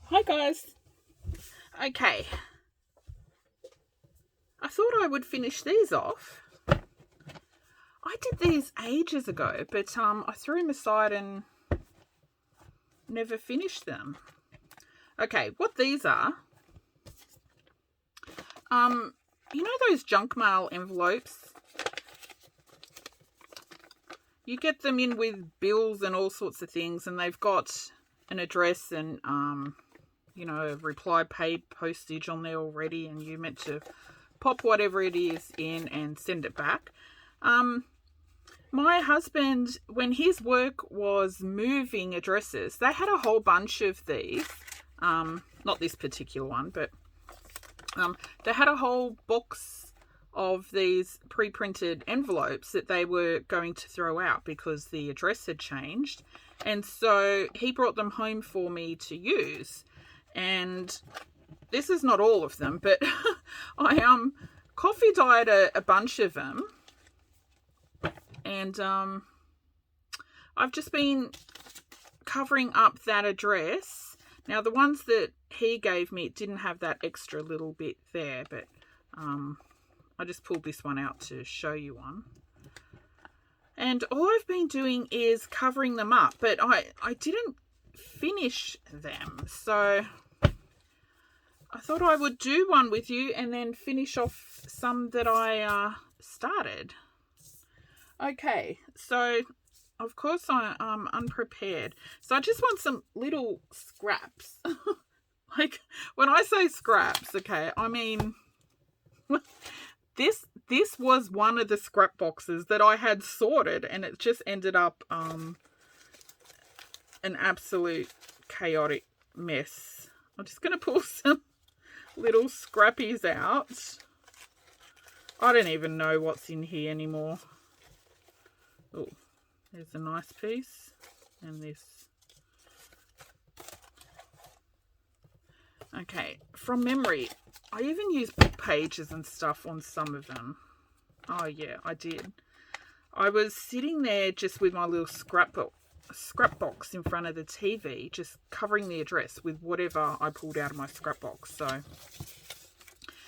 Hi guys. Okay. I thought I would finish these off. I did these ages ago, but I threw them aside and never finished them. Okay, what these are, you know those junk mail envelopes? You get them in with bills and all sorts of things, and they've got an address and reply paid postage on there already, and you're meant to pop whatever it is in and send it back. My husband, when his work was moving addresses, they had a whole bunch of these. Not this particular one, but they had a whole box of these pre-printed envelopes that they were going to throw out because the address had changed. And so he brought them home for me to use. And this is not all of them, but I coffee dyed a bunch of them. And I've just been covering up that address. Now, the ones that he gave me didn't have that extra little bit there, but I just pulled this one out to show you one. And all I've been doing is covering them up, but I didn't finish them. So I thought I would do one with you and then finish off some that I started. Okay, so of course I'm unprepared. So I just want some little scraps. Like, when I say scraps, okay, I mean this was one of the scrap boxes that I had sorted, and it just ended up an absolute chaotic mess. I'm just going to pull some little scrappies out. I don't even know what's in here anymore. Oh, there's a nice piece, and this. Okay, from memory, I even used book pages and stuff on some of them. Oh yeah, I did. I was sitting there just with my little scrap box in front of the TV, just covering the address with whatever I pulled out of my scrap box. So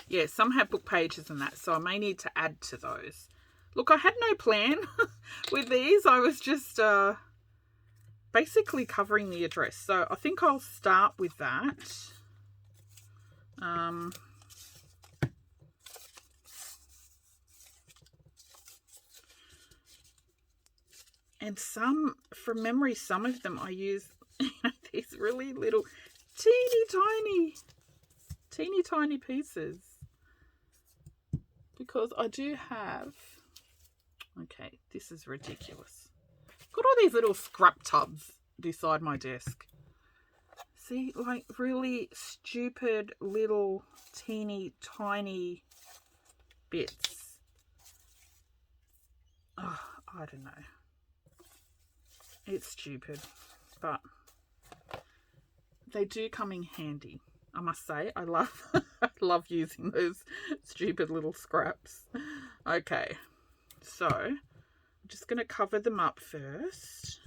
yeah, some have book pages and that, so I may need to add to those. Look, I had no plan with these. I was just basically covering the address. So I think I'll start with that. And some, from memory, some of them I use these really little teeny tiny pieces. Because I do have, okay, this is ridiculous. Got all these little scrap tubs beside my desk. See, like really stupid little teeny tiny bits. Oh, I don't know. It's stupid, but they do come in handy. I must say, I love using those stupid little scraps. Okay, so I'm just going to cover them up first.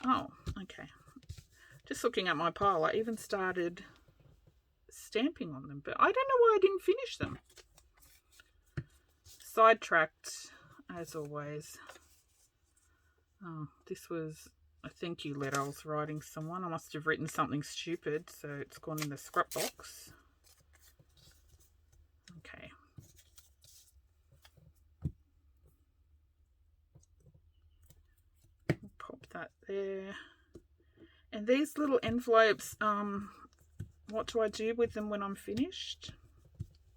Oh, okay. Just looking at my pile, I even started stamping on them, but I don't know why I didn't finish them. Sidetracked, as always. Oh, this was a thank you letter I was writing someone. I must have written something stupid, so it's gone in the scrap box. Okay. Pop that there. And these little envelopes, what do I do with them when I'm finished?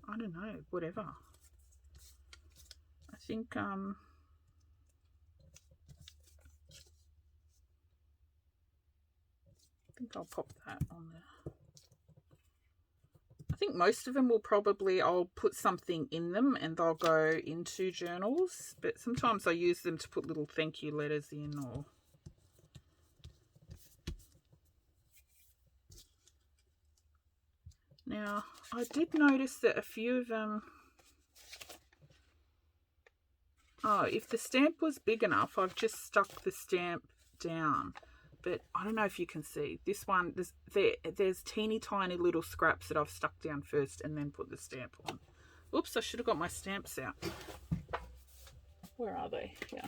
I don't know, whatever. I think I'll pop that on there. I think most of them will probably, I'll put something in them and they'll go into journals, but sometimes I use them to put little thank you letters in. Or now, I did notice that a few of them, oh, if the stamp was big enough, I've just stuck the stamp down. But I don't know if you can see. This one, there's teeny tiny little scraps that I've stuck down first and then put the stamp on. Oops, I should have got my stamps out. Where are they? Yeah.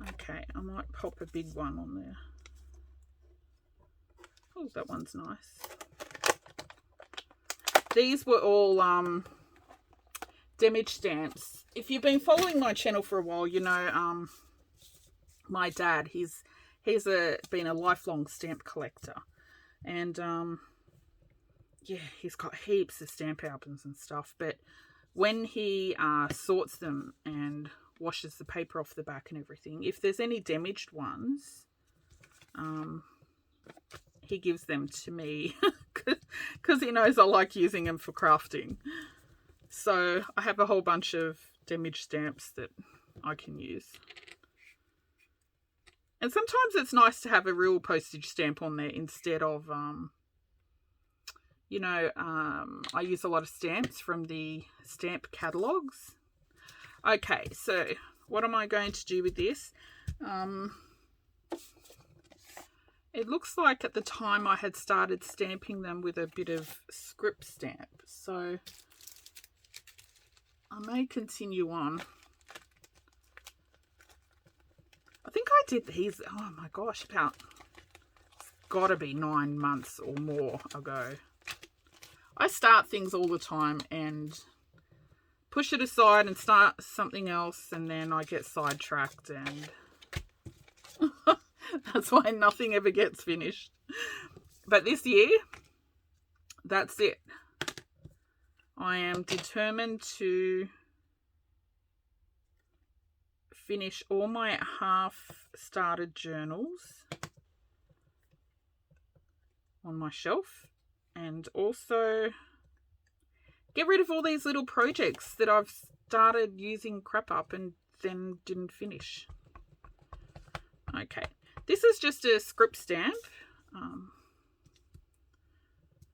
Okay, I might pop a big one on there. Oh, that one's nice. These were all damage stamps. If you've been following my channel for a while, you know my dad, he's been a lifelong stamp collector. And yeah, he's got heaps of stamp albums and stuff. But when he sorts them and washes the paper off the back and everything, if there's any damaged ones, he gives them to me because he knows I like using them for crafting. So I have a whole bunch of damaged stamps that I can use. And sometimes it's nice to have a real postage stamp on there instead of, you know, I use a lot of stamps from the stamp catalogues. Okay, so what am I going to do with this? It looks like at the time I had started stamping them with a bit of script stamp. So I may continue on. I think I did these, oh my gosh, it's got to be 9 months or more ago. I start things all the time and push it aside and start something else, and then I get sidetracked, and that's why nothing ever gets finished. But this year, that's it. I am determined to finish all my half-started journals on my shelf, and also get rid of all these little projects that I've started using crap up and then didn't finish. Okay, this is just a script stamp.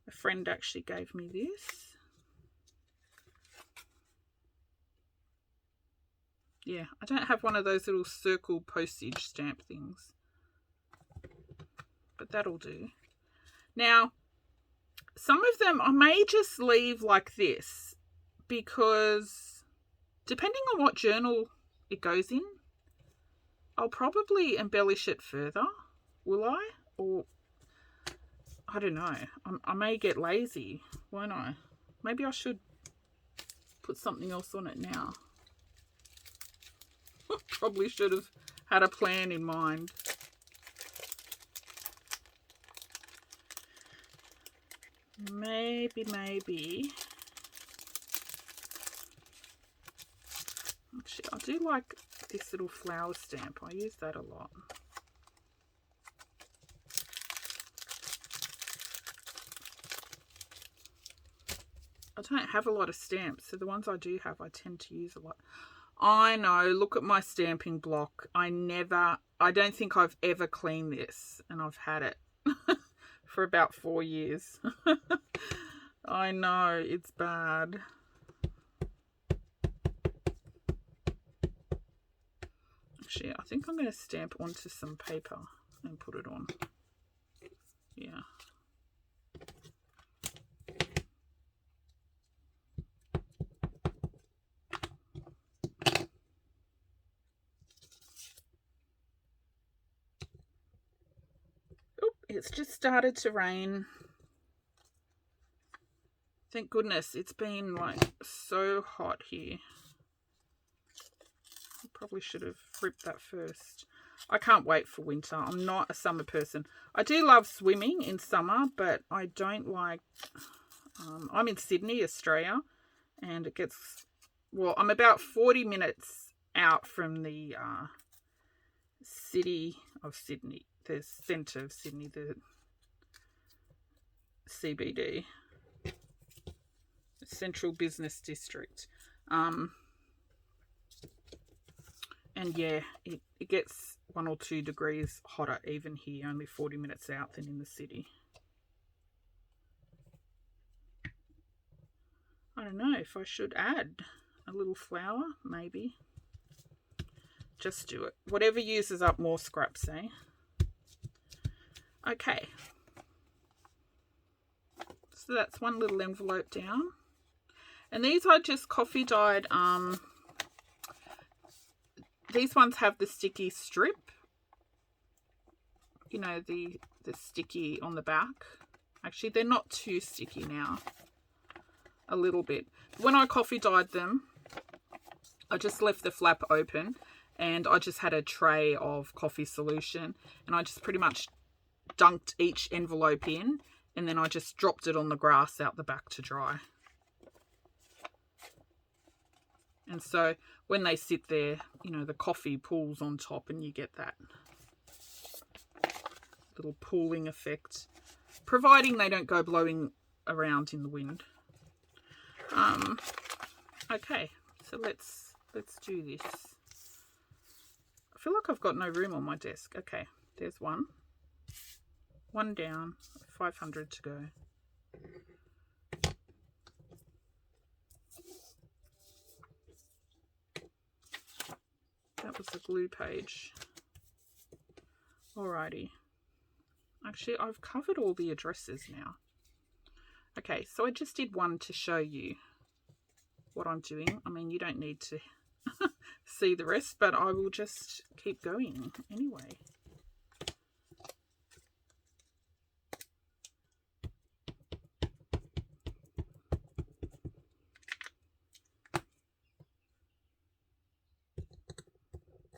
A friend actually gave me this. Yeah, I don't have one of those little circle postage stamp things, but that'll do. Now, some of them I may just leave like this because depending on what journal it goes in, I'll probably embellish it further, will I? Or I don't know. I may get lazy, won't I? Maybe I should put something else on it now. Probably should have had a plan in mind. Maybe. Actually, I do like this little flower stamp. I use that a lot. I don't have a lot of stamps, so the ones I do have, I tend to use a lot. I know, look at my stamping block. I don't think I've ever cleaned this, and I've had it for about 4 years. I know, it's bad. Actually, I think I'm going to stamp onto some paper and put it on. Yeah. It's just started to rain. Thank goodness, it's been like so hot here. I probably should have ripped that first. I can't wait for winter. I'm not a summer person. I do love swimming in summer, but I don't like... I'm in Sydney, Australia, and it gets... Well, I'm about 40 minutes out from the city of Sydney. The centre of Sydney, the CBD, Central Business District. And yeah, it gets 1 or 2 degrees hotter even here, only 40 minutes out, than in the city. I don't know if I should add a little flower, maybe. Just do it. Whatever uses up more scraps, eh? Okay. So that's one little envelope down. And these I just coffee dyed. These ones have the sticky strip. You know, the sticky on the back. Actually, they're not too sticky now. A little bit. When I coffee dyed them, I just left the flap open and I just had a tray of coffee solution and I just pretty much dunked each envelope in and then I just dropped it on the grass out the back to dry. And so when they sit there, you know, the coffee pools on top and you get that little pooling effect, providing they don't go blowing around in the wind. Okay, so let's do this. I feel like I've got no room on my desk. Okay, there's one. One down, 500 to go. That was the glue page. Alrighty. Actually, I've covered all the addresses now. Okay, so I just did one to show you what I'm doing. I mean, you don't need to see the rest, but I will just keep going anyway.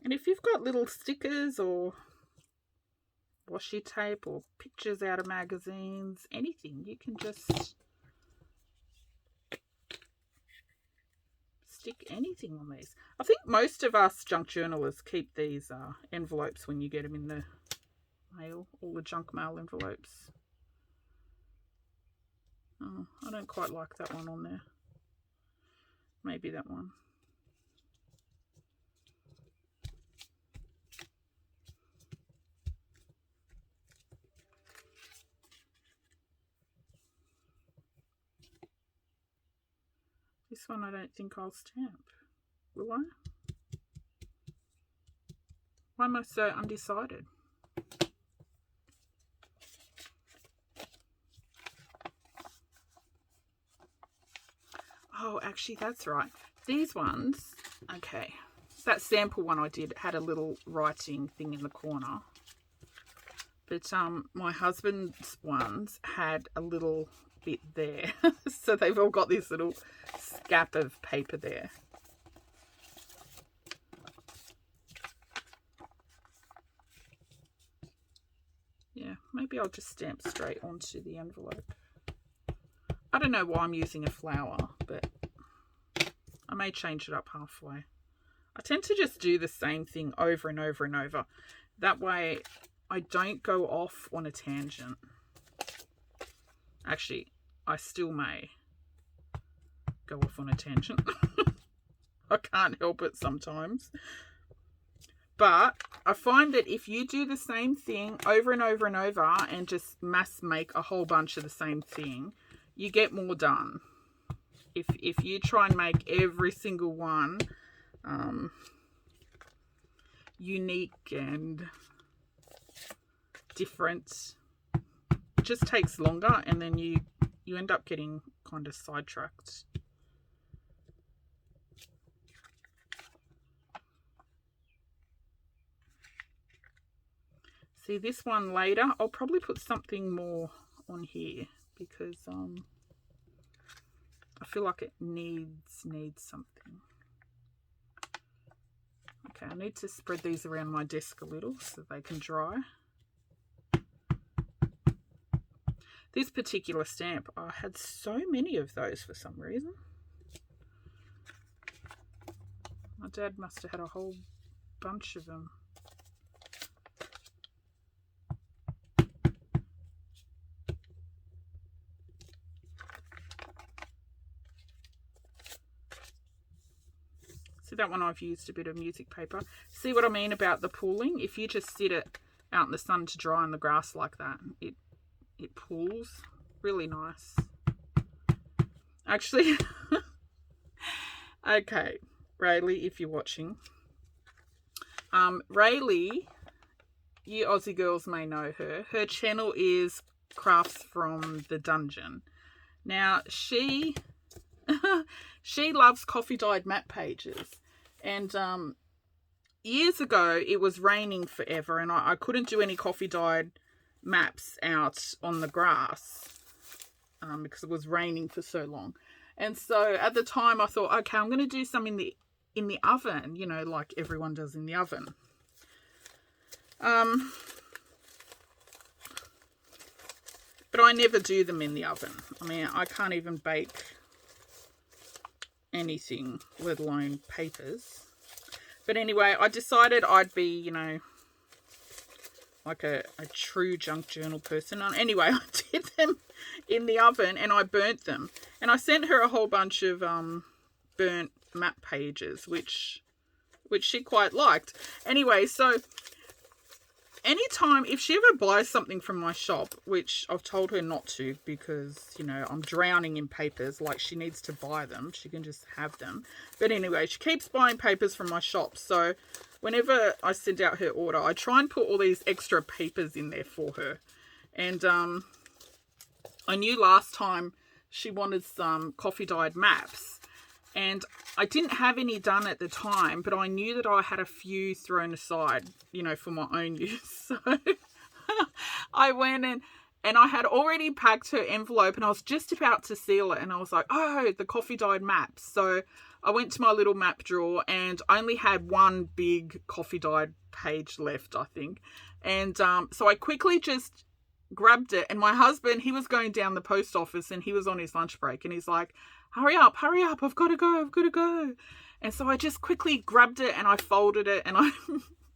And if you've got little stickers or washi tape or pictures out of magazines, anything, you can just stick anything on these. I think most of us junk journalists keep these envelopes when you get them in the mail, all the junk mail envelopes. Oh, I don't quite like that one on there. Maybe that one. This one I don't think I'll stamp. Will I? Why am I so undecided? Oh, actually, that's right. These ones, okay. That sample one I did had a little writing thing in the corner. But my husband's ones had a little bit there. So they've all got this little scap of paper there. Yeah, maybe I'll just stamp straight onto the envelope. I don't know why I'm using a flower, but I may change it up halfway. I tend to just do the same thing over and over and over. That way I don't go off on a tangent. Actually, I still may go off on a tangent. I can't help it sometimes. But I find that if you do the same thing over and over and over and just mass make a whole bunch of the same thing, you get more done. If you try and make every single one unique and different, it just takes longer and then you end up getting kind of sidetracked. See, this one later, I'll probably put something more on here because I feel like it needs something. Okay, I need to spread these around my desk a little so they can dry. This particular stamp, I had so many of those for some reason. My dad must have had a whole bunch of them. See, that one I've used a bit of music paper. See what I mean about the pooling? If you just sit it out in the sun to dry on the grass like that, it pools really nice. Actually, Okay, Raelie, if you're watching. Raelie, you Aussie girls may know her. Her channel is Crafts from the Dungeon. Now, she loves coffee dyed map pages. And years ago, it was raining forever, and I couldn't do any coffee dyed maps out on the grass because it was raining for so long. And so at the time, I thought, okay, I'm going to do some in the oven, you know, like everyone does in the oven. But I never do them in the oven. I mean, I can't even bake anything, let alone papers. But anyway, I decided I'd be, you know, like a true junk journal person. And anyway, I did them in the oven and I burnt them. And I sent her a whole bunch of burnt map pages, which she quite liked. Anyway, so anytime, if she ever buys something from my shop, which I've told her not to because, you know, I'm drowning in papers, like she needs to buy them. She can just have them. But anyway, she keeps buying papers from my shop. So whenever I send out her order, I try and put all these extra papers in there for her. And I knew last time she wanted some coffee dyed maps. And I didn't have any done at the time, but I knew that I had a few thrown aside, you know, for my own use. So I went and I had already packed her envelope and I was just about to seal it. And I was like, oh, the coffee dyed maps. So I went to my little map drawer and I only had one big coffee dyed page left, I think. And so I quickly just grabbed it. And my husband, he was going down the post office and he was on his lunch break. And he's like, hurry up, I've got to go. And so I just quickly grabbed it and I folded it and I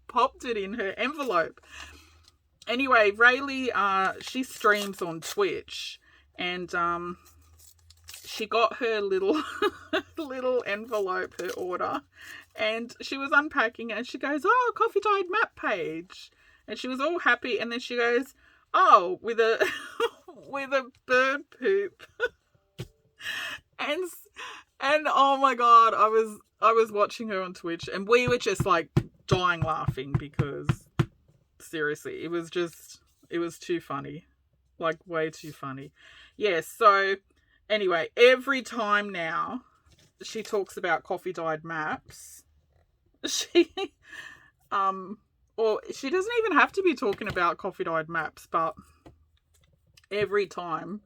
popped it in her envelope. Anyway, Raelie, she streams on Twitch and she got her little envelope, her order, and she was unpacking it and she goes, oh, coffee dyed map page. And she was all happy and then she goes, oh, with a bird poop. And oh my god, I was watching her on Twitch and we were just like dying laughing because seriously, it was too funny. Like way too funny. Yes, so anyway, every time now she talks about coffee dyed maps, she or she doesn't even have to be talking about coffee dyed maps, but every time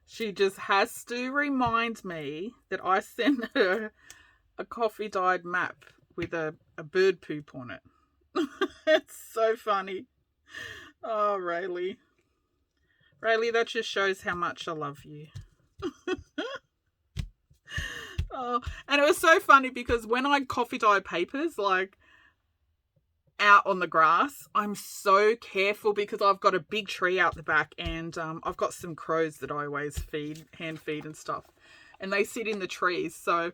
she just has to remind me that I sent her a coffee dyed map with a bird poop on it. It's so funny. Oh, Raelie. Raelie, that just shows how much I love you. Oh, and it was so funny because when I coffee dye papers, like out on the grass, I'm so careful because I've got a big tree out the back and I've got some crows that I always hand feed and stuff, and they sit in the trees. So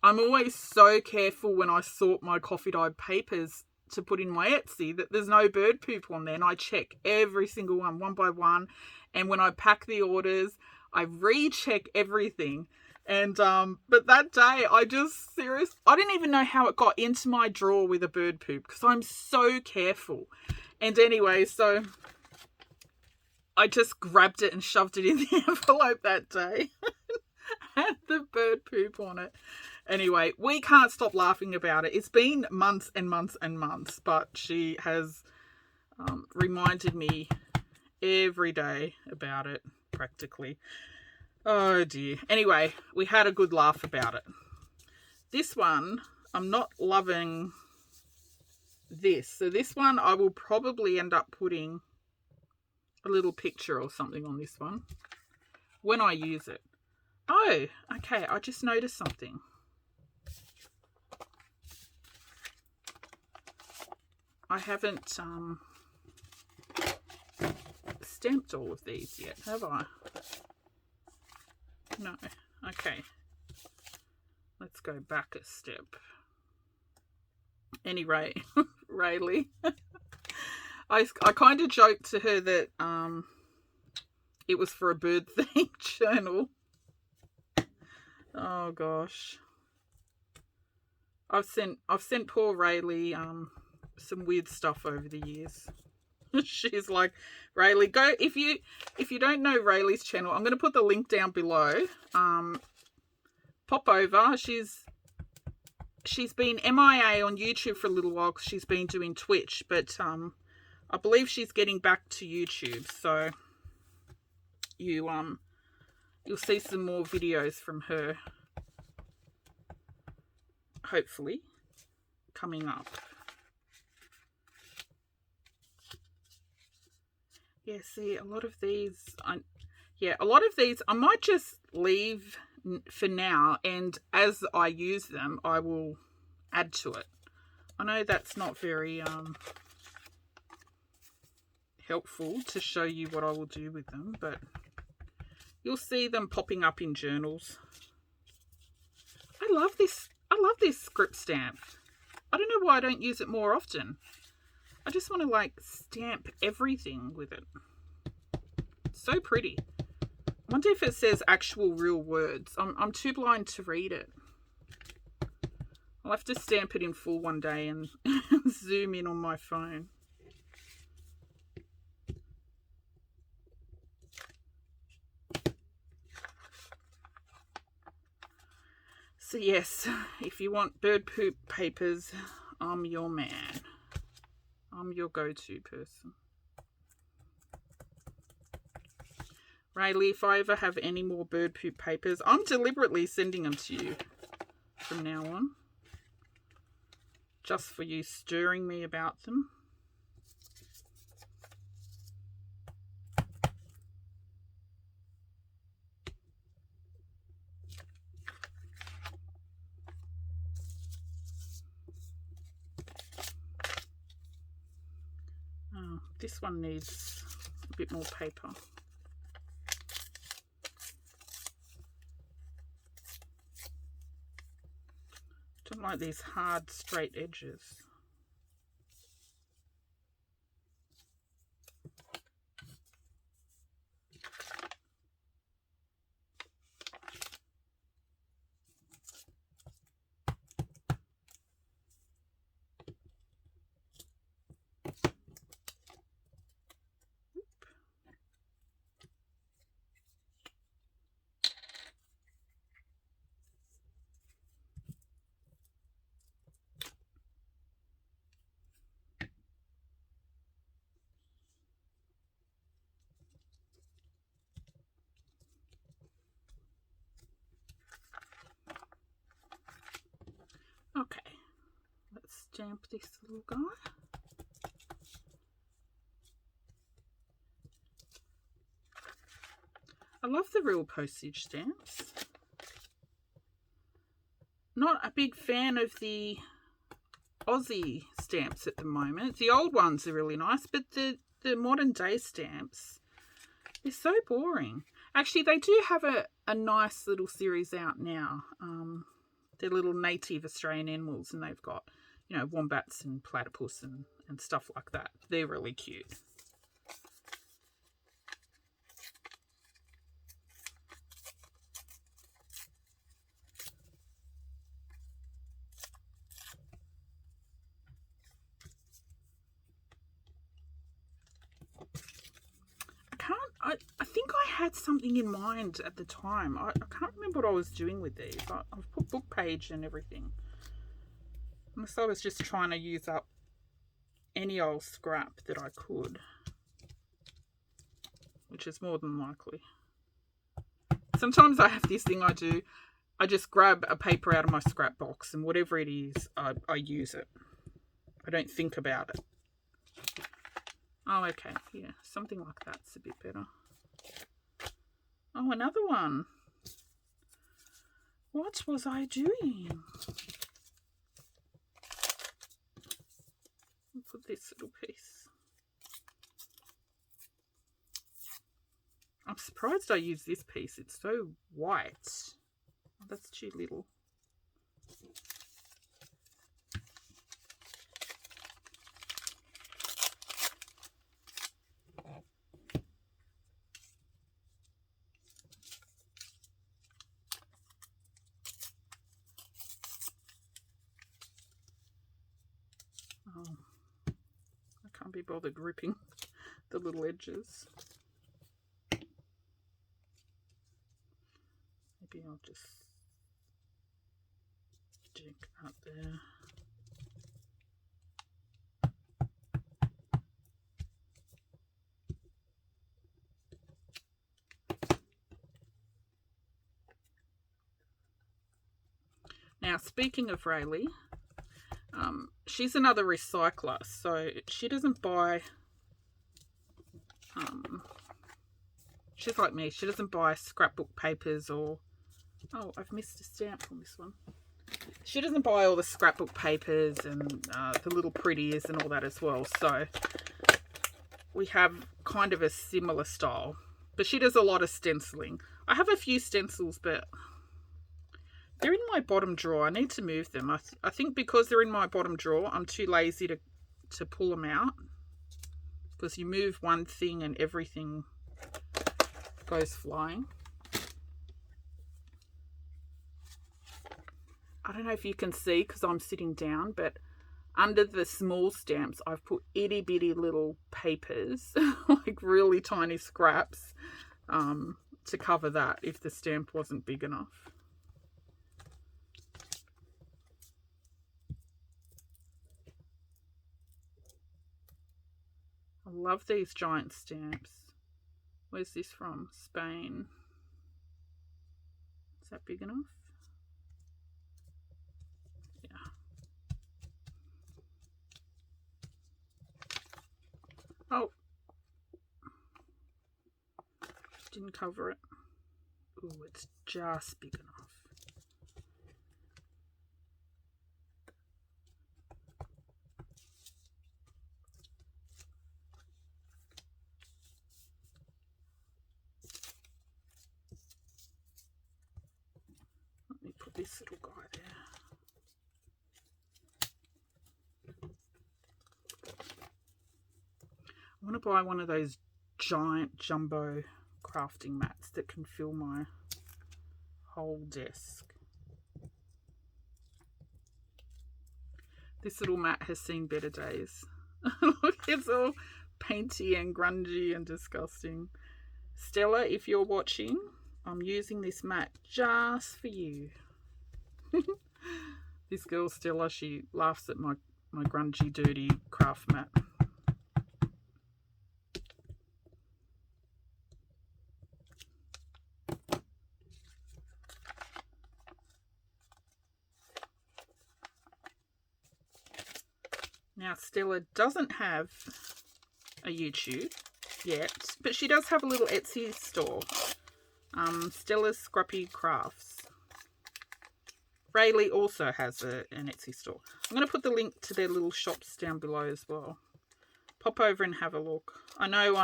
I'm always so careful when I sort my coffee dyed papers to put in my Etsy that there's no bird poop on there, and I check every single one by one. And when I pack the orders, I recheck everything. And but that day I didn't even know how it got into my drawer with a bird poop because I'm so careful. And anyway, so I just grabbed it and shoved it in the envelope that day. Had the bird poop on it. Anyway, we can't stop laughing about it. It's been months and months and months, but she has reminded me every day about it practically. Oh dear. Anyway, we had a good laugh about it. This one, I'm not loving this. So this one, I will probably end up putting a little picture or something on this one when I use it. Oh, okay. I just noticed something. I haven't stamped all of these yet, have I? No. Okay. Let's go back a step. Anyway, Raelie. I kind of joked to her that it was for a bird-themed journal. Oh, gosh. I've sent poor Raelie some weird stuff over the years. She's like, Raelie, go if you don't know Raelie's channel, I'm gonna put the link down below. Pop over. She's been MIA on YouTube for a little while because she's been doing Twitch, but I believe she's getting back to YouTube, so you'll see some more videos from her, hopefully, coming up. Yeah, see, a lot of these I might just leave for now, and as I use them, I will add to it. I know that's not very helpful to show you what I will do with them, but you'll see them popping up in journals. I love this script stamp. I don't know why I don't use it more often. I just want to like stamp everything with it. It's so pretty. I wonder if it says actual real words. I'm too blind to read it. I'll have to stamp it in full one day and zoom in on my phone. So yes, if you want bird poop papers, I'm your man. I'm your go-to person. Raelie, if I ever have any more bird poop papers, I'm deliberately sending them to you from now on. Just for you stirring me about them. Oh, this one needs a bit more paper. Don't like these hard, straight edges. Okay, let's stamp this little guy. I love the real postage stamps. Not a big fan of the Aussie stamps at the moment. The old ones are really nice, but the modern day stamps, they're so boring. Actually, they do have a nice little series out now. They're little native Australian animals, and they've got, you know, wombats and platypus and stuff like that. They're really cute. I think I had something in mind at the time. I can't remember what I was doing with these. I've put book page and everything. Unless I was just trying to use up any old scrap that I could. Which is more than likely. Sometimes I have this thing I do. I just grab a paper out of my scrap box, and whatever it is, I use it. I don't think about it. Oh, okay. Yeah, something like that's a bit better. Oh, another one. What was I doing? I'll put this little piece. I'm surprised I used this piece. It's so white. Oh, that's too little. be bothered ripping the little edges. Maybe I'll just stick up there. Now, speaking of Raelie, she's another recycler, so she doesn't buy, she's like me, she doesn't buy scrapbook papers or, oh, I've missed a stamp on this one. She doesn't buy all the scrapbook papers and the little pretties and all that as well, so we have kind of a similar style, but she does a lot of stenciling. I have a few stencils, but they're in my bottom drawer. I need to move them. I think because they're in my bottom drawer, I'm too lazy to pull them out. Because you move one thing and everything goes flying. I don't know if you can see because I'm sitting down, but under the small stamps, I've put itty bitty little papers, like really tiny scraps, to cover that if the stamp wasn't big enough. I love these giant stamps. Where's this from? Spain. Is that big enough? Yeah. Oh. Didn't cover it. Ooh, it's just big enough. Let me put this little guy there. I want to buy one of those giant jumbo crafting mats that can fill my whole desk. This little mat has seen better days. Look, it's all painty and grungy and disgusting. Stella, if you're watching, I'm using this mat just for you. This girl, Stella, she laughs at my grungy, dirty craft mat. Now, Stella doesn't have a YouTube yet, but she does have a little Etsy store. Stella's Scrappy Crafts. Raelie also has an Etsy store. I'm going to put the link to their little shops down below as well. Pop over and have a look. I know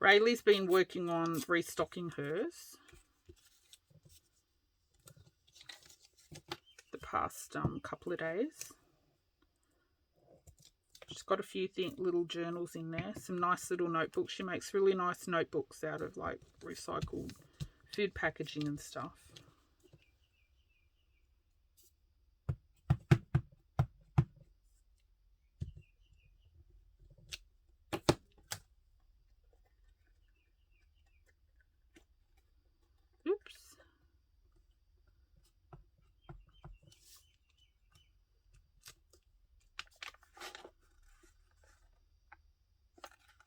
Raelie's been working on restocking hers the past couple of days. She's got a few little journals in there, some nice little notebooks. She makes really nice notebooks out of like recycled food packaging and stuff. Oops.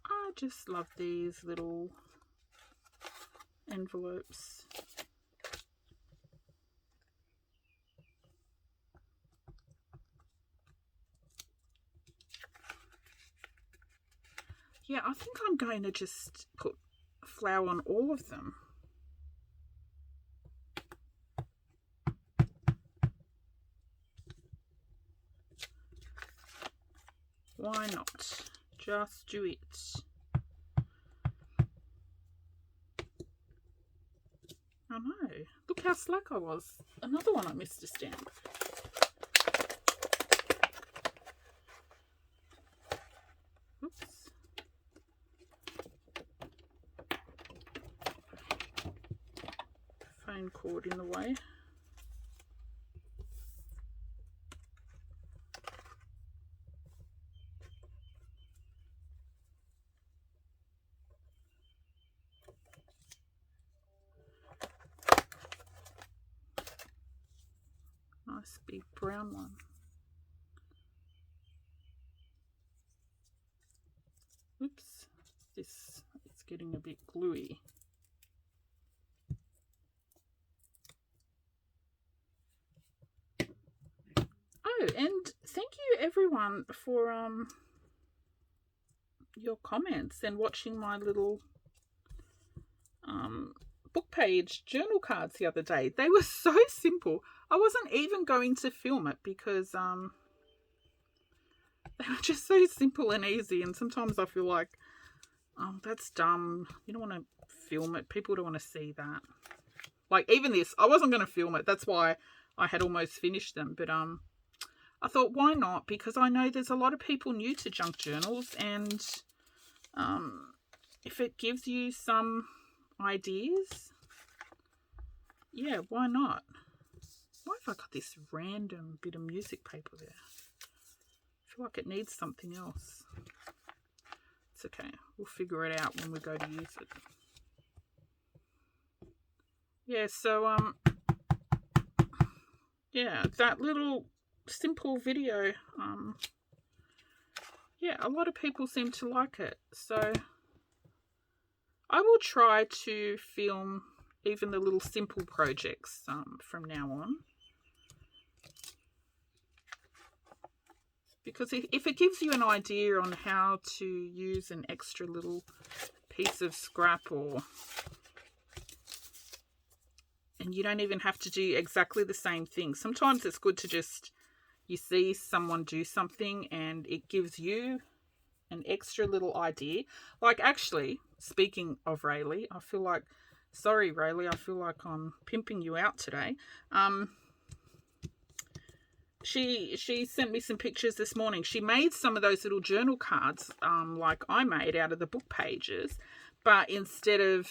I just love these little envelopes. Yeah, I think I'm going to just put flour on all of them. Why not? Just do it. I know. Look how slack I was. Another one I missed a stamp. Oops. Phone cord in the way. Nice big brown one. Oops, this is getting a bit gluey. Oh, and thank you everyone for your comments and watching my little book page journal cards the other day. They were so simple. I wasn't even going to film it because they were just so simple and easy, and sometimes I feel like, oh, that's dumb. You don't want to film it. People don't want to see that. Like even this, I wasn't going to film it. That's why I had almost finished them. But I thought, why not? Because I know there's a lot of people new to junk journals, and if it gives you some ideas, yeah, why not? Why have I got this random bit of music paper there? I feel like it needs something else. It's okay. We'll figure it out when we go to use it. Yeah, so yeah, that little simple video, yeah, a lot of people seem to like it. So I will try to film even the little simple projects from now on. Because if it gives you an idea on how to use an extra little piece of scrap, and you don't even have to do exactly the same thing. Sometimes it's good to just, you see someone do something and it gives you an extra little idea. Like actually, speaking of Raelie, I feel like, sorry Raelie, I feel like I'm pimping you out today. She sent me some pictures this morning. She made some of those little journal cards like I made out of the book pages, but instead of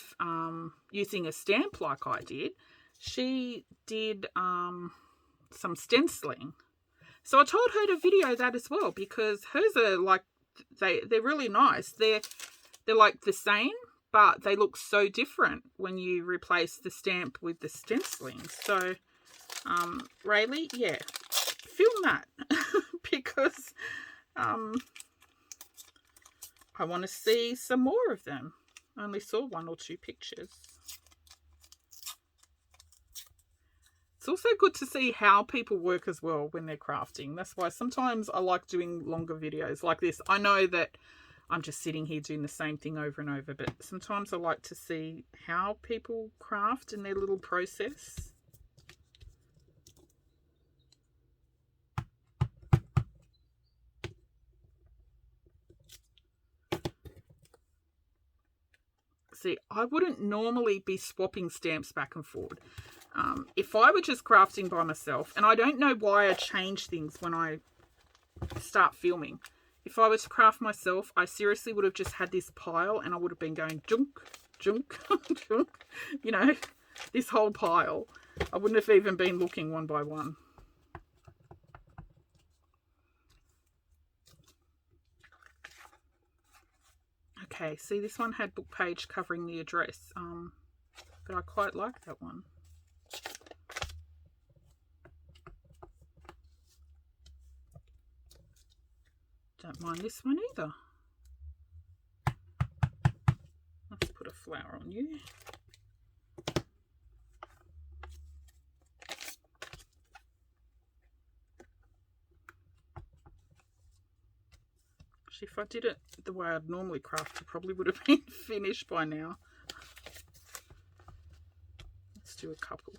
using a stamp like I did, she did some stenciling. So I told her to video that as well, because hers are like, they're really nice. They're like the same, but they look so different when you replace the stamp with the stenciling. So Raelie, yeah, film that because I want to see some more of them. I only saw 1 or 2 pictures. It's also good to see how people work as well when they're crafting. That's why sometimes I like doing longer videos like this. I know that I'm just sitting here doing the same thing over and over, but sometimes I like to see how people craft in their little process. See, I wouldn't normally be swapping stamps back and forward. If I were just crafting by myself, and I don't know why I change things when I start filming. If I were to craft myself, I seriously would have just had this pile and I would have been going junk, junk, junk, you know, this whole pile. I wouldn't have even been looking one by one. Okay, see, this one had book page covering the address, but I quite like that one. Don't mind this one either. Let's put a flower on you. Actually, if I did it the way I'd normally craft, it probably would have been finished by now. Let's do a couple.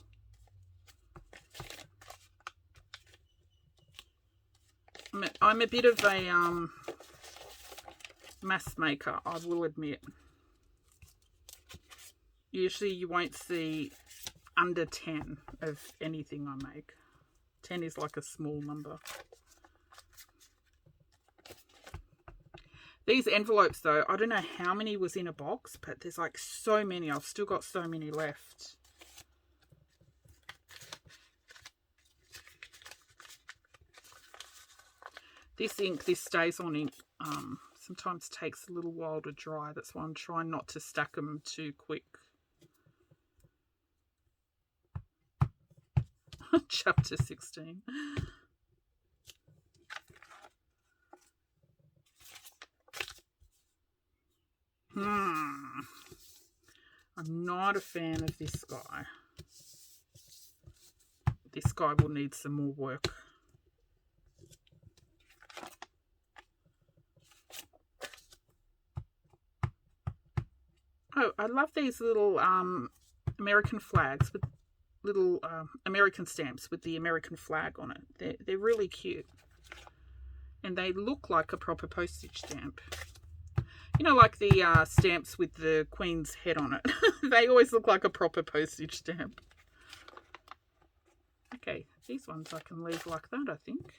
I'm a bit of a mass maker, I will admit. Usually you won't see under 10 of anything I make. 10 is like a small number. These envelopes though, I don't know how many was in a box, but there's like so many. I've still got so many left. This ink, this stays on ink, sometimes takes a little while to dry. That's why I'm trying not to stack them too quick. Chapter 16. I'm not a fan of this guy. This guy will need some more work. Oh, I love these little American flags with little American stamps with the American flag on it. They're really cute. And they look like a proper postage stamp. You know, like the stamps with the Queen's head on it. They always look like a proper postage stamp. Okay, these ones I can leave like that, I think.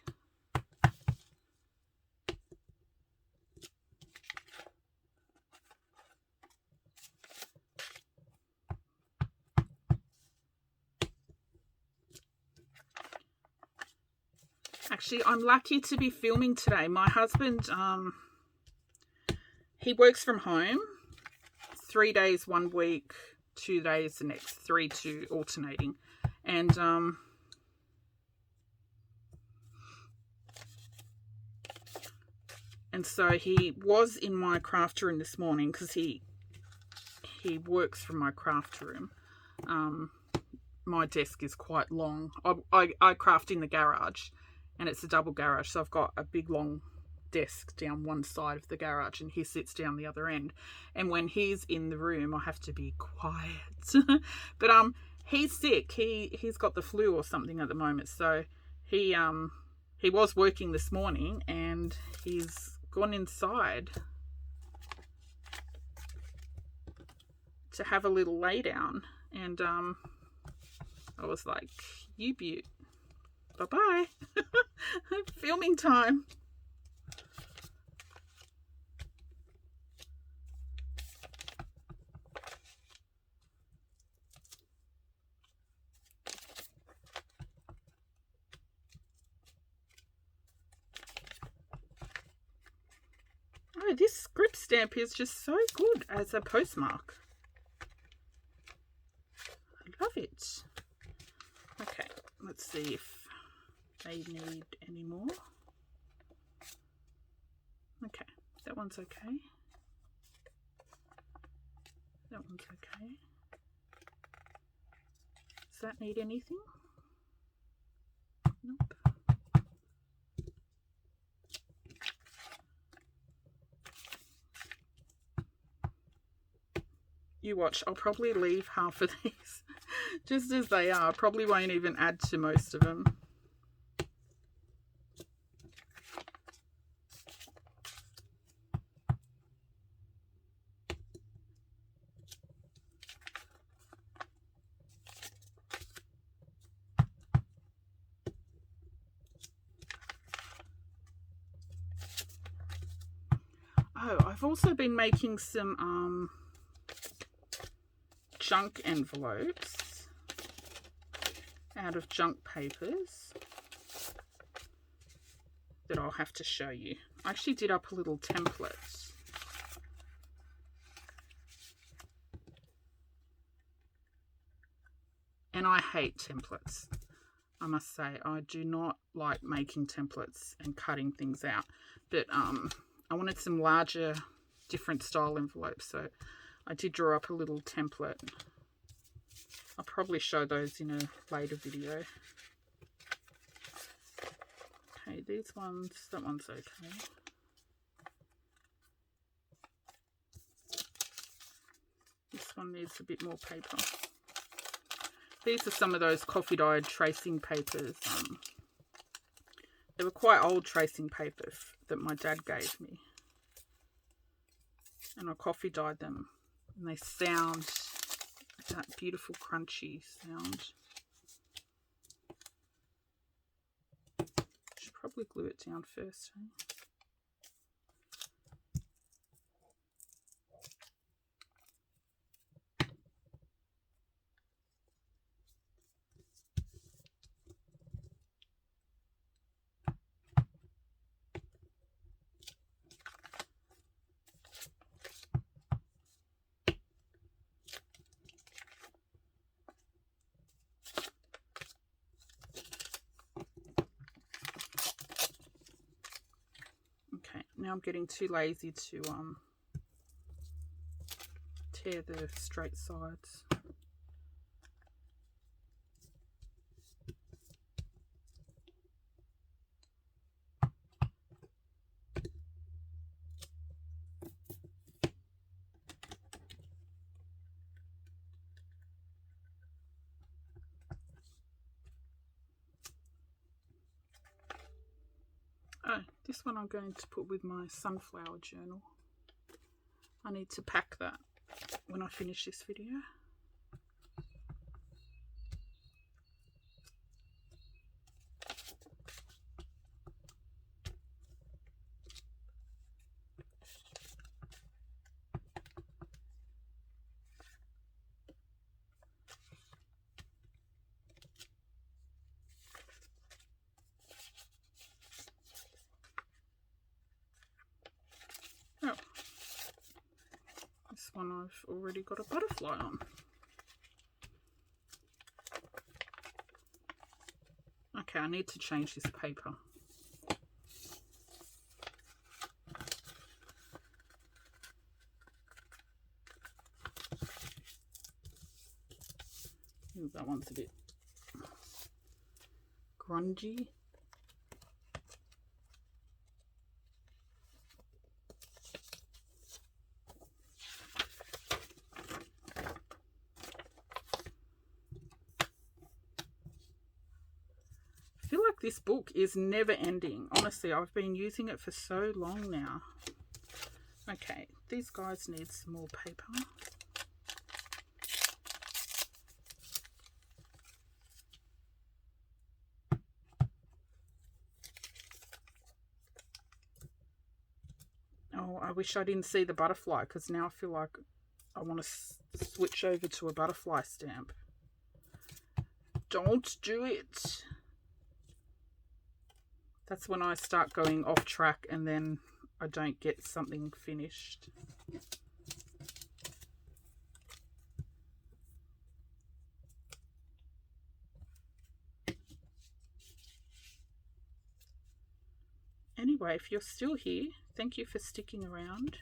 Actually, I'm lucky to be filming today. My husband, he works from home 3 days 1 week, 2 days the next, 3 2 alternating. And so he was in my craft room this morning because he works from my craft room. My desk is quite long. I craft in the garage, and it's a double garage, so I've got a big long desk down one side of the garage, and he sits down the other end. And when he's in the room, I have to be quiet. But he's sick. He's got the flu or something at the moment, so he was working this morning, and he's gone inside to have a little lay down. And I was like, you beaut, bye-bye. Filming time. Oh, this script stamp is just so good as a postmark. I love it. Okay, let's see if they need any more. Okay, that one's okay. That one's okay. Does that need anything? Nope. You watch, I'll probably leave half of these just as they are. Probably won't even add to most of them. Oh, I've also been making some junk envelopes out of junk papers that I'll have to show you. I actually did up a little template. And I hate templates. I must say, I do not like making templates and cutting things out. But I wanted some larger, different style envelopes, so I did draw up a little template. I'll probably show those in a later video. Okay, these ones, that one's okay. This one needs a bit more paper. These are some of those coffee dyed tracing papers. They were quite old tracing papers that my dad gave me. And I coffee dyed them. And they sound that beautiful crunchy sound. Should probably glue it down first. Now I'm getting too lazy to tear the straight sides. Oh, this one I'm going to put with my sunflower journal. I need to pack that when I finish this video. Oh, this one I've already got a butterfly on. Okay, I need to change this paper. Ooh, that one's a bit grungy. I feel like this book is never ending. Honestly, I've been using it for so long now. Okay, these guys need some more paper. Oh, I wish I didn't see the butterfly, because now I feel like I want to switch over to a butterfly stamp. Don't do it. That's when I start going off track and then I don't get something finished. Anyway, if you're still here, thank you for sticking around.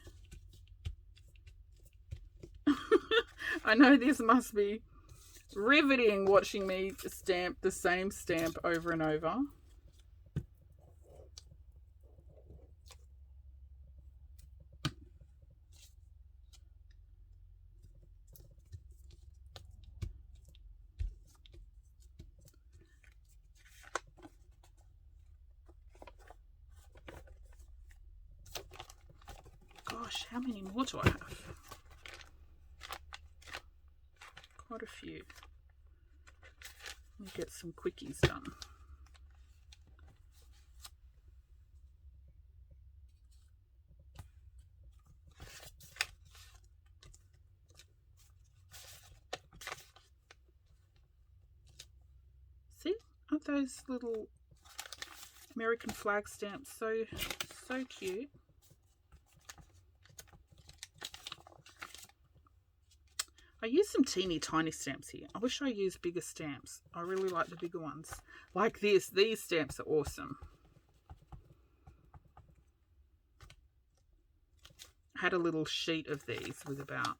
I know this must be riveting watching me stamp the same stamp over and over. Gosh, how many more do I have? Quite a few. Let me get some quickies done. See? Aren't those little American flag stamps so cute? I use some teeny tiny stamps here. I wish I used bigger stamps. I really like the bigger ones. Like this. These stamps are awesome. I had a little sheet of these with about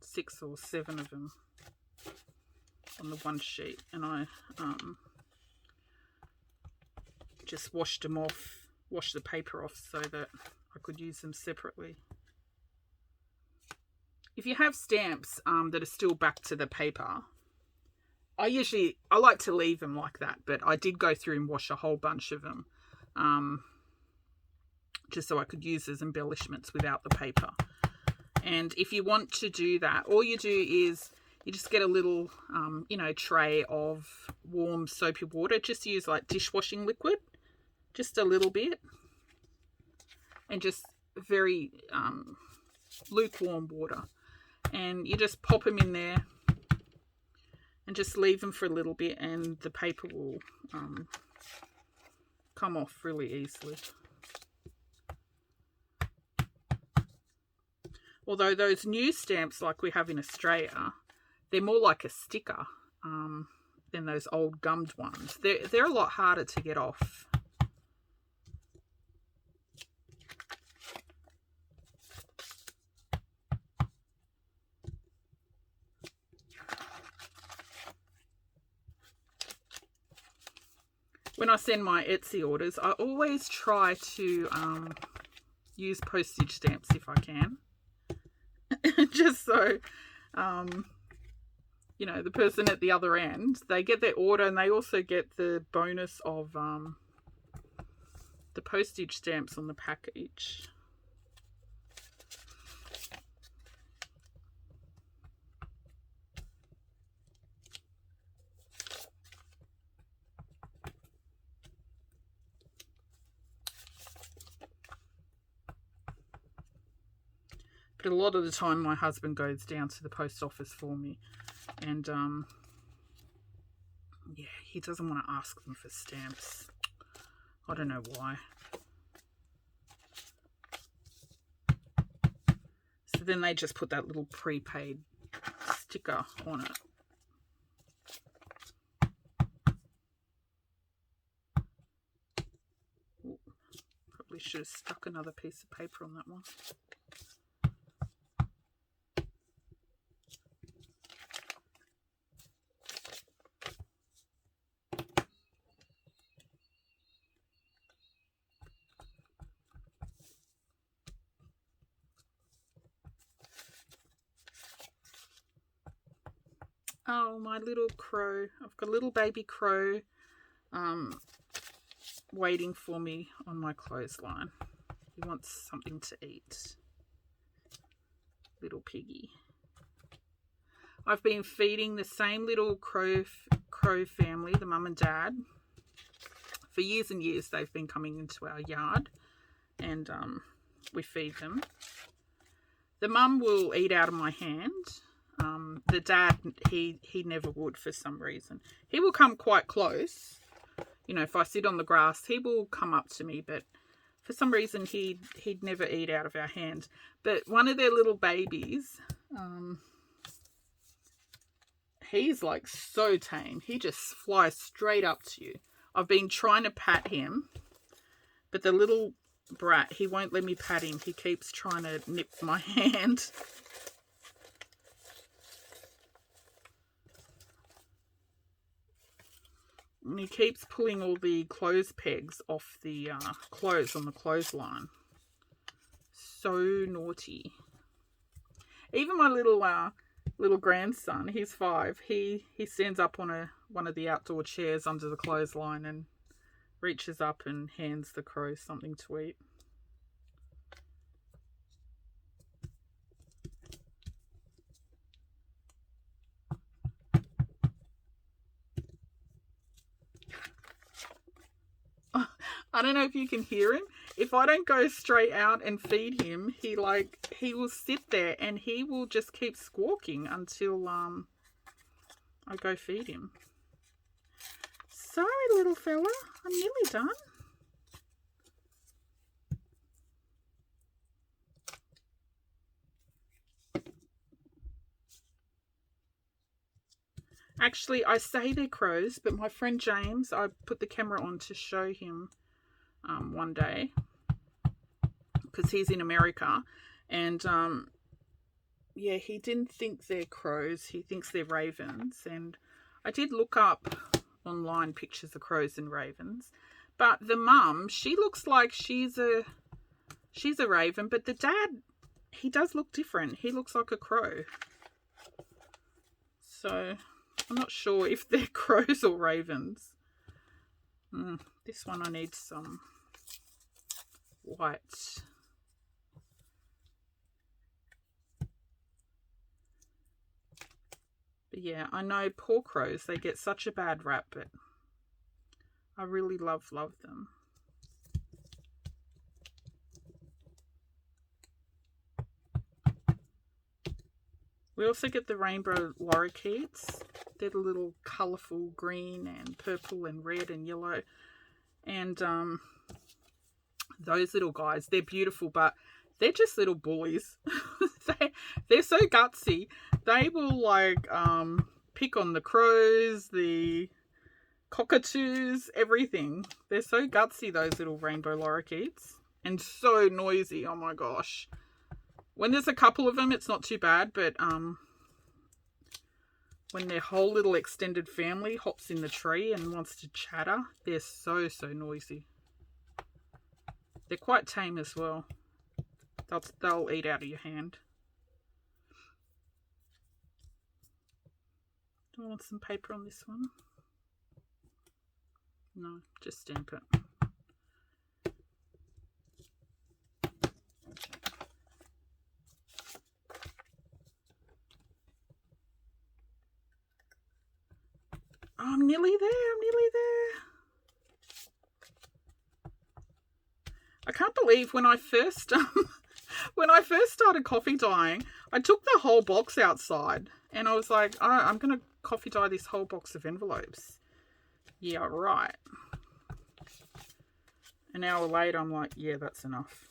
6 or 7 of them on the one sheet. And I just washed them off, washed the paper off so that I could use them separately. If you have stamps that are still back to the paper, I like to leave them like that, but I did go through and wash a whole bunch of them just so I could use as embellishments without the paper. And if you want to do that, all you do is you just get a little, tray of warm soapy water. Just use like dishwashing liquid, just a little bit, and just very lukewarm water. And you just pop them in there and just leave them for a little bit, and the paper will come off really easily. Although those new stamps like we have in Australia, they're more like a sticker than those old gummed ones. They're a lot harder to get off. when I send my Etsy orders, I always try to use postage stamps if I can. Just so, you know, the person at the other end, they get their order and they also get the bonus of the postage stamps on the package. But a lot of the time my husband goes down to the post office for me, and yeah, he doesn't want to ask them for stamps. I don't know why. So then they just put that little prepaid sticker on it. Ooh, probably should have stuck another piece of paper on that one. Oh, my little crow. I've got a little baby crow waiting for me on my clothesline. He wants something to eat. Little piggy. I've been feeding the same little crow family, the mum and dad. For years and years, they've been coming into our yard, and we feed them. The mum will eat out of my hand. The dad, he never would for some reason. He will come quite close. You know, if I sit on the grass, he will come up to me, but for some reason he'd never eat out of our hand. But one of their little babies, he's like so tame. He just flies straight up to you. I've been trying to pat him, but the little brat, he won't let me pat him. He keeps trying to nip my hand. And he keeps pulling all the clothes pegs off the clothes on the clothesline. So naughty. Even my little grandson, he's 5. He stands up on one of the outdoor chairs under the clothesline and reaches up and hands the crow something to eat. I don't know if you can hear him. If I don't go straight out and feed him, he will sit there and he will just keep squawking until I go feed him. Sorry, little fella, I'm nearly done. Actually, I say they're crows, but my friend James, I put the camera on to show him one day because he's in America, and yeah, he didn't think they're crows. He thinks they're ravens, and I did look up online pictures of crows and ravens, but the mum, she looks like she's a raven, but the dad, he does look different. He looks like a crow. So I'm not sure if they're crows or ravens. This one I need some white. But yeah, I know poor crows, they get such a bad rap, but I really love them. We also get the rainbow lorikeets. They're the little colourful green and purple and red and yellow. And those little guys, they're beautiful, but they're just little bullies. they're so gutsy. They will pick on the crows, the cockatoos, everything. They're so gutsy, those little rainbow lorikeets. And so noisy, oh my gosh. When there's a couple of them, it's not too bad, but when their whole little extended family hops in the tree and wants to chatter. They're so noisy. They're quite tame as well. They'll eat out of your hand. Do I want some paper on this one? No, just stamp it. Oh, I'm nearly there. I can't believe when I first started coffee dyeing, I took the whole box outside and I was like, oh, I'm going to coffee dye this whole box of envelopes. Yeah, right. An hour later, I'm like, yeah, that's enough.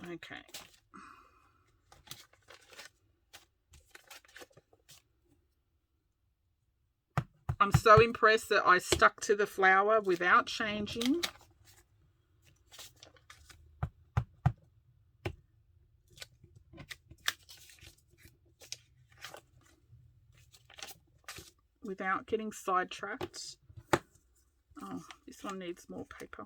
Okay. I'm so impressed that I stuck to the flower without changing. Without getting sidetracked. Oh, this one needs more paper.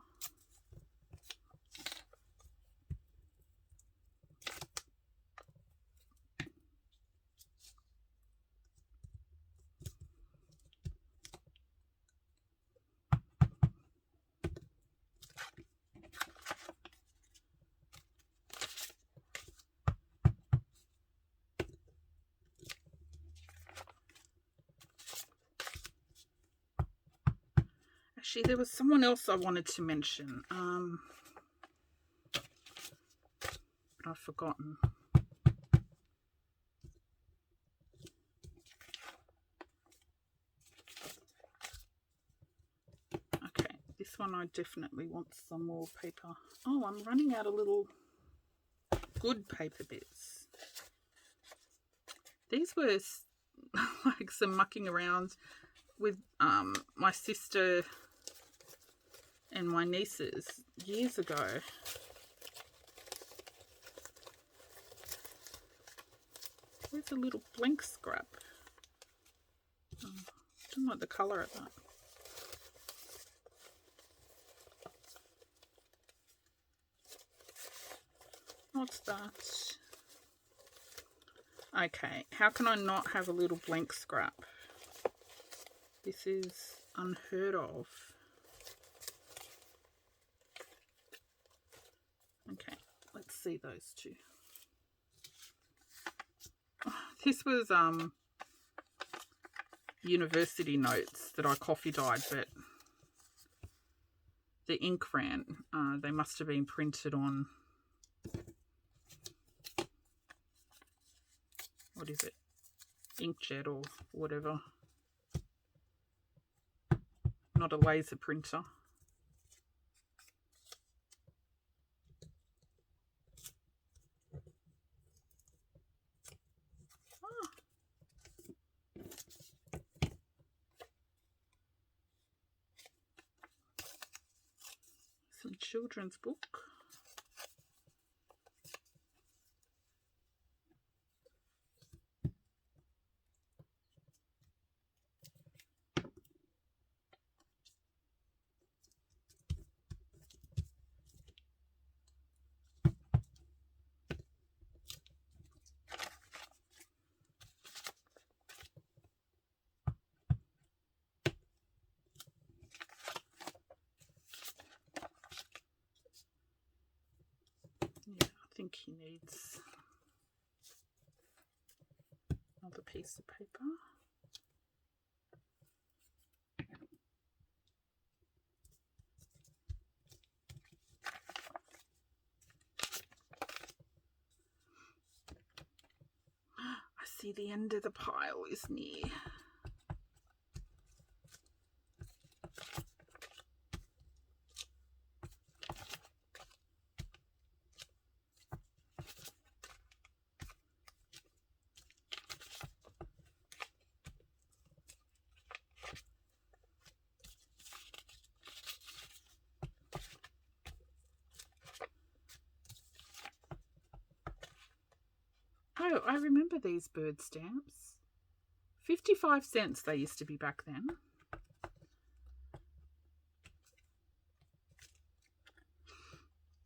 Actually, there was someone else I wanted to mention. But I've forgotten. Okay, this one I definitely want some more paper. Oh, I'm running out of little good paper bits. These were like some mucking around with my sister and my nieces years ago. Where's a little blank scrap? Oh, I don't like the colour of that. What's that? Okay, how can I not have a little blank scrap? This is unheard of. Okay, let's see those two. Oh, this was university notes that I coffee dyed, but the ink ran. They must have been printed on, what is it, inkjet or whatever. Not a laser printer. Some children's book. Yeah, I think he needs another piece of paper. I see the end of the pile is near. Oh, I remember these bird stamps. 55 cents they used to be back then.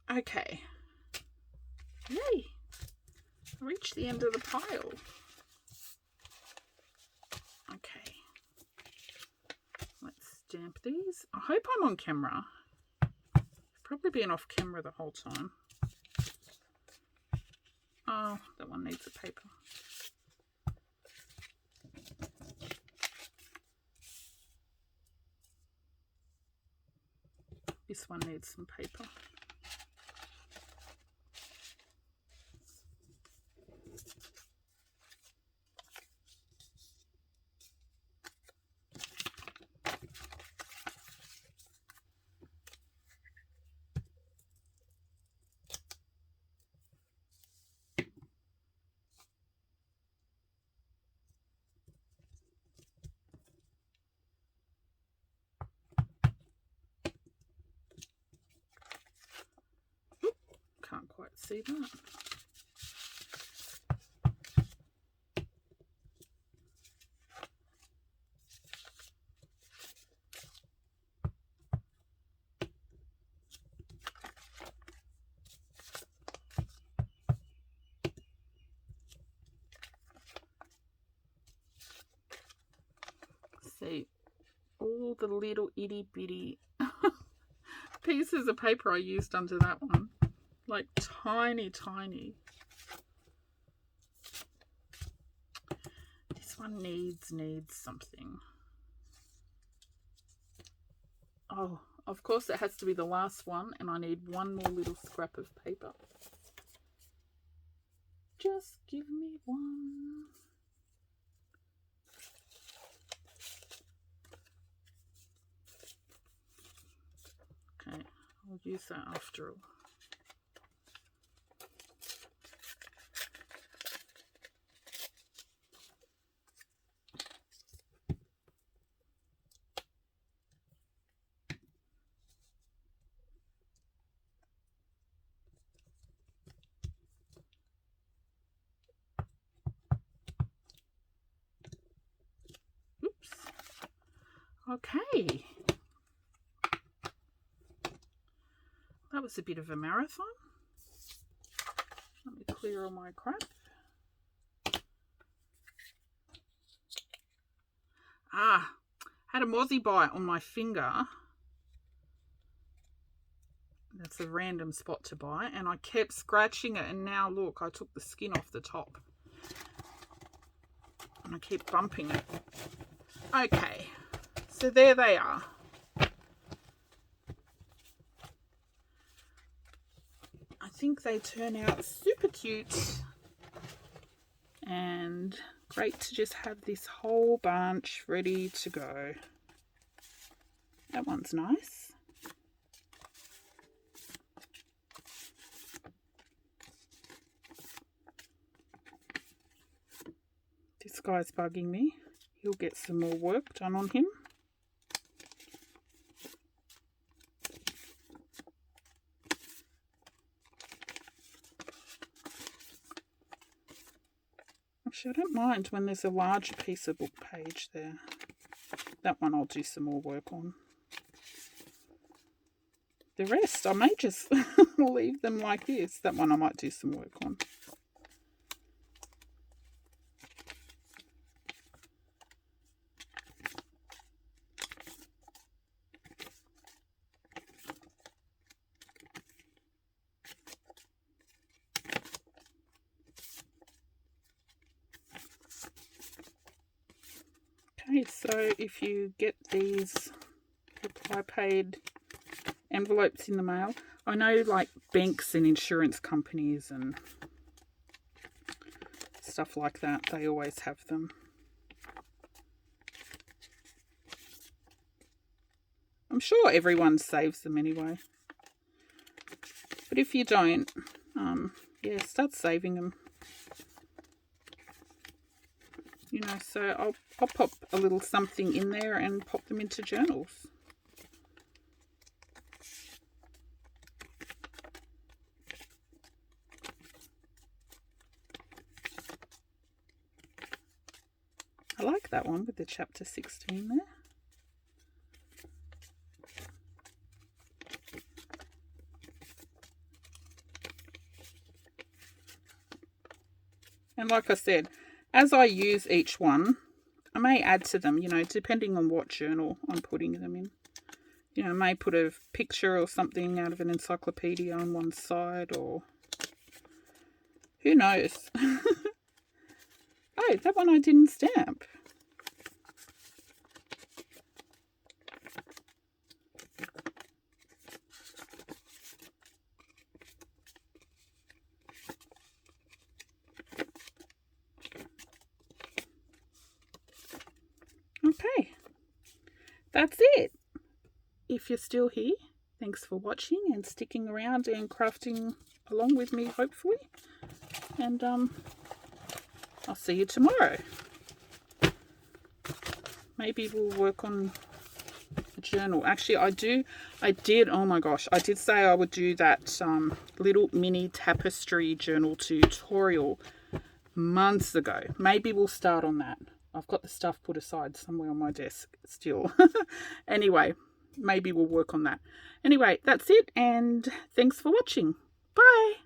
Okay. Yay! I reached the end of the pile. Okay. Let's stamp these. I hope I'm on camera. I've probably been off camera the whole time. Oh, that one needs a paper. This one needs some paper. Can't quite see that. See, all the little itty bitty pieces of paper I used under that one. Like tiny, tiny. This one needs something. Oh, of course it has to be the last one, and I need one more little scrap of paper. Just give me one. Okay, I'll use that after all. Okay, that was a bit of a marathon. Let me clear all my crap. Had a mozzie bite on my finger. That's a random spot to bite, and I kept scratching it, and now look, I took the skin off the top. And I keep bumping it. Okay. So there they are. I think they turn out super cute and great to just have this whole bunch ready to go. That one's nice. This guy's bugging me. He'll get some more work done on him. Actually, I don't mind when there's a large piece of book page there. That one I'll do some more work on. The rest, I may just leave them like this. That one I might do some work on. Okay, so if you get these reply paid envelopes in the mail, I know like banks and insurance companies and stuff like that, they always have them. I'm sure everyone saves them anyway. But if you don't, yeah, start saving them. You know, so I'll pop a little something in there and pop them into journals. like that one with the chapter 16 there. And like I said, as I use each one, I may add to them, you know, depending on what journal I'm putting them in. You know, I may put a picture or something out of an encyclopedia on one side, or who knows. Oh, that one I didn't stamp. Okay, that's it. If you're still here, thanks for watching and sticking around and crafting along with me, hopefully. And I'll see you tomorrow. Maybe we'll work on a journal. Actually, I did, oh my gosh, I did say I would do that little mini tapestry journal tutorial months ago. Maybe we'll start on that. I've got the stuff put aside somewhere on my desk still. Anyway, maybe we'll work on that. Anyway, that's it, and thanks for watching. Bye.